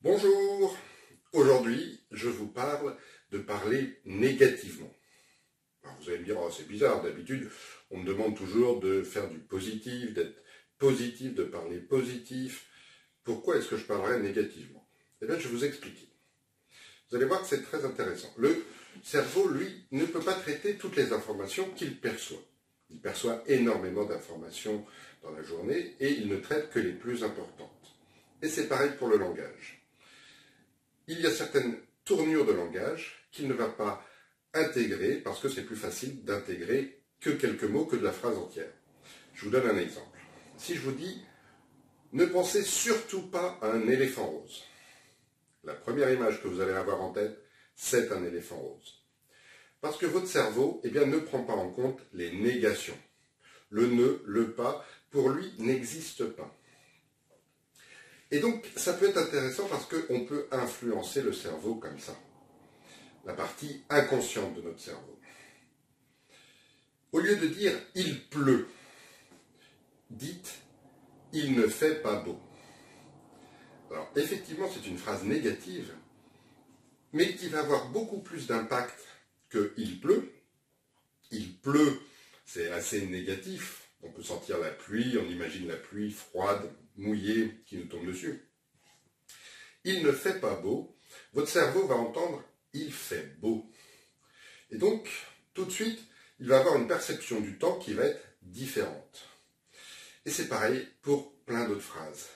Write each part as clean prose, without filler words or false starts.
Bonjour, aujourd'hui je vous parle de parler négativement. Alors vous allez me dire, oh, c'est bizarre, d'habitude on me demande toujours de faire du positif, d'être positif, de parler positif. Pourquoi est-ce que je parlerai négativement? Eh bien je vais vous expliquer. Vous allez voir que c'est très intéressant. Le cerveau, lui, ne peut pas traiter toutes les informations qu'il perçoit. Il perçoit énormément d'informations dans la journée et il ne traite que les plus importantes. Et c'est pareil pour le langage. Il y a certaines tournures de langage qu'il ne va pas intégrer parce que c'est plus facile d'intégrer que quelques mots que de la phrase entière. Je vous donne un exemple. Si je vous dis « Ne pensez surtout pas à un éléphant rose », la première image que vous allez avoir en tête, c'est un éléphant rose. Parce que votre cerveau ne prend pas en compte les négations. Le ne, le pas, pour lui, n'existe pas. Et donc, ça peut être intéressant parce qu'on peut influencer le cerveau comme ça. La partie inconsciente de notre cerveau. Au lieu de dire « il pleut », dites « il ne fait pas beau ». Alors, effectivement, c'est une phrase négative, mais qui va avoir beaucoup plus d'impact que « il pleut ». Il pleut, c'est assez négatif. On peut sentir la pluie, on imagine la pluie froide, mouillée, qui nous tombe dessus. Il ne fait pas beau, votre cerveau va entendre « il fait beau ». Et donc, tout de suite, il va avoir une perception du temps qui va être différente. Et c'est pareil pour plein d'autres phrases.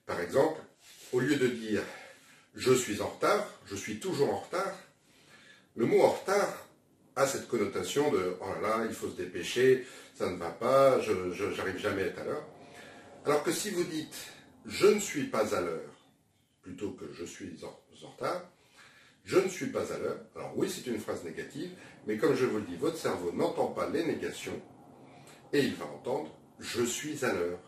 Par exemple, au lieu de dire « je suis en retard »,« je suis toujours en retard », le mot « en retard » a cette connotation de « oh là là, il faut se dépêcher, ça ne va pas, je n'arrive jamais à être à l'heure ». Alors que si vous dites « je ne suis pas à l'heure » plutôt que « je suis en retard », je ne suis pas à l'heure. Alors oui, c'est une phrase négative, mais comme je vous le dis, votre cerveau n'entend pas les négations et il va entendre « je suis à l'heure ».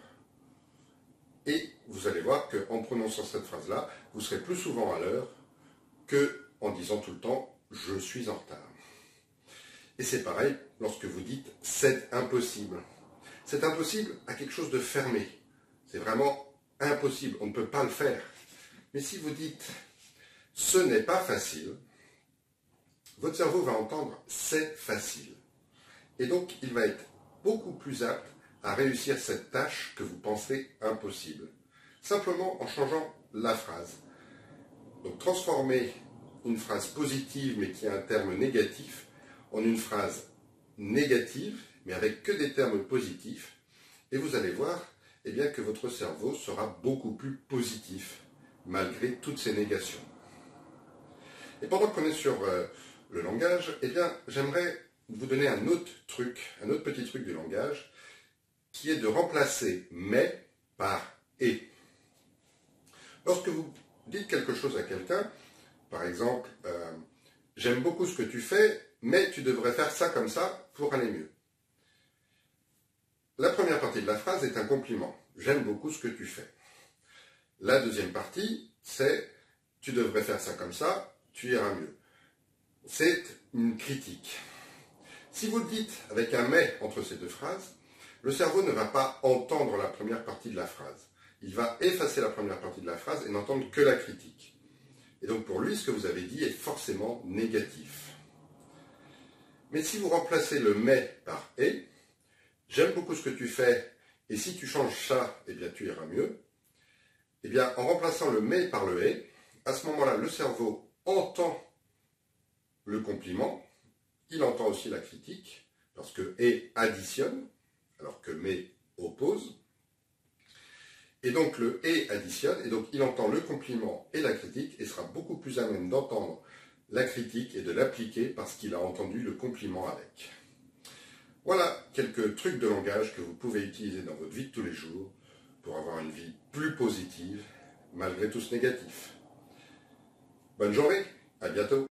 Et vous allez voir qu'en prononçant cette phrase-là, vous serez plus souvent à l'heure qu'en disant tout le temps « je suis en retard ». Et c'est pareil lorsque vous dites « c'est impossible ». C'est impossible à quelque chose de fermé. C'est vraiment impossible, on ne peut pas le faire. Mais si vous dites « ce n'est pas facile », votre cerveau va entendre « c'est facile ». Et donc il va être beaucoup plus apte à réussir cette tâche que vous pensez impossible. Simplement en changeant la phrase. Donc transformer une phrase positive mais qui a un terme négatif en une phrase négative mais avec que des termes positifs. Et vous allez voir que votre cerveau sera beaucoup plus positif malgré toutes ces négations. Et pendant qu'on est sur le langage, j'aimerais vous donner un autre petit truc du langage, qui est de remplacer « mais » par « et ». Lorsque vous dites quelque chose à quelqu'un, par exemple, j'aime beaucoup ce que tu fais, mais tu devrais faire ça comme ça pour aller mieux. La première partie de la phrase est un compliment. J'aime beaucoup ce que tu fais. La deuxième partie, c'est tu devrais faire ça comme ça, tu iras mieux. C'est une critique. Si vous le dites avec un mais entre ces deux phrases, le cerveau ne va pas entendre la première partie de la phrase. Il va effacer la première partie de la phrase et n'entendre que la critique. Et donc pour lui, ce que vous avez dit est forcément négatif. Mais si vous remplacez le mais par et, j'aime beaucoup ce que tu fais, et si tu changes ça, tu iras mieux. En remplaçant le mais par le et, à ce moment-là, le cerveau entend le compliment, il entend aussi la critique, parce que et additionne, alors que mais oppose. Et donc le et additionne, et donc il entend le compliment et la critique, et sera beaucoup plus à même d'entendre la critique et de l'appliquer parce qu'il a entendu le compliment avec. Voilà quelques trucs de langage que vous pouvez utiliser dans votre vie de tous les jours pour avoir une vie plus positive, malgré tout ce négatif. Bonne journée, à bientôt.